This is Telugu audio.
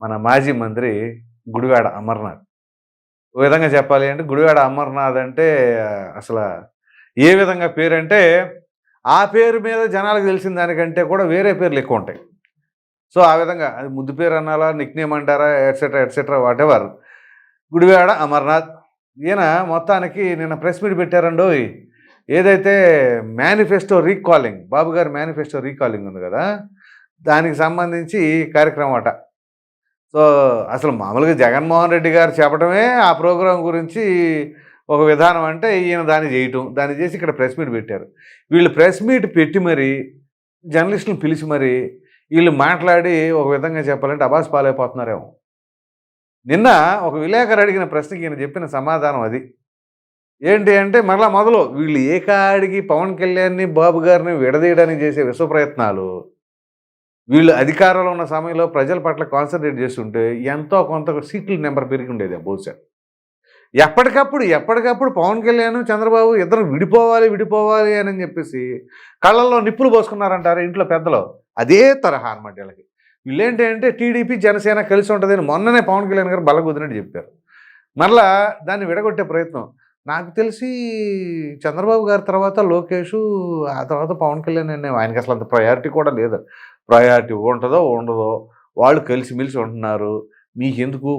మన మాజీ మంత్రి గుడివాడ అమర్నాథ్. ఓ విధంగా చెప్పాలి అంటే గుడివాడ అమర్నాథ్ అంటే అసల ఏ విధంగా పేరంటే, ఆ పేరు మీద జనాలకు తెలిసిన దానికంటే కూడా వేరే పేర్లు ఎక్కువుంటాయి. సో, ఆ విధంగా అది ముద్దు పేరు అనాలా, నిక్‌నేమ్ అంటారా etcetera, etcetera whatever. Gudivada Amarnath. ఈయన మొత్తానికి నిన్న ప్రెస్ మీట్ పెట్టారండోయ్! ఏదైతే మేనిఫెస్టో రీకాలింగ్, బాబు గారి మేనిఫెస్టో రీకాలింగ్ ఉంది గదా! దానికి సంబంధించి కార్యక్రమం అట. సో, అసలు మామూలుగా జగన్మోహన్ రెడ్డి గారు చెప్పడమే ఆ ప్రోగ్రామ్ గురించి ఒక విధానం అంటే, ఈయన దాన్ని జేయటం. దాన్ని జేసి ఇక్కడ ప్రెస్ మీట్ పెట్టారు. వీళ్ళు ప్రెస్ మీట్ పెట్టి మరి, జర్నలిస్ట్‌లని పిలిచి మరి, ఈళ్ళు మాట్లాడి ఒక విధంగా చెప్పాలంటే అబాస్ పాలైపోతున్నారేమో! నిన్న ఒక విలేకరు అడిగిన ప్రశ్నకి ఈయన చెప్పిన సమాధానం అది. ఏంటి అంటే మరలా మొదలు వీళ్ళు ఏ కాడికి పవన్ కళ్యాణ్‌ని, బాబు గారిని విడదీయడానికి చేసే విశ్వ ప్రయత్నాలు, వీళ్ళు అధికారంలో ఉన్న సమయంలో ప్రజల పట్ల కాన్సంట్రేట్ చేసుంటే ఎంతో కొంత సీట్ల నెంబర్ పెరిగి ఉండేది బహుశా. ఎప్పటికప్పుడు పవన్ కళ్యాణ్, చంద్రబాబు ఇద్దరు విడిపోవాలి, విడిపోవాలి అని చెప్పేసి కళ్ళల్లో నిప్పులు పోసుకున్నారంటారు ఇంట్లో పెద్దలు. అదే తరహా అనమాట వీళ్ళకి. వీళ్ళేంటి అంటే టీడీపీ, జనసేన కలిసి ఉంటదని మొన్ననే పవన్ కళ్యాణ్ గారు బల్లగుద్దినట్టు చెప్పారు. మరలా దాన్ని విడగొట్టే ప్రయత్నం. నాకు తెలిసి చంద్రబాబు గారి తర్వాత లోకేషు, ఆ తర్వాత పవన్ కళ్యాణ్ అనే ఆయనకసలు అంత ప్రయారిటీ కూడా లేదు. ప్రయారిటీ ఉంటదో, ఉండదో వాళ్ళు కలిసిమెలిసి ఉంటున్నారు. మీకెందుకు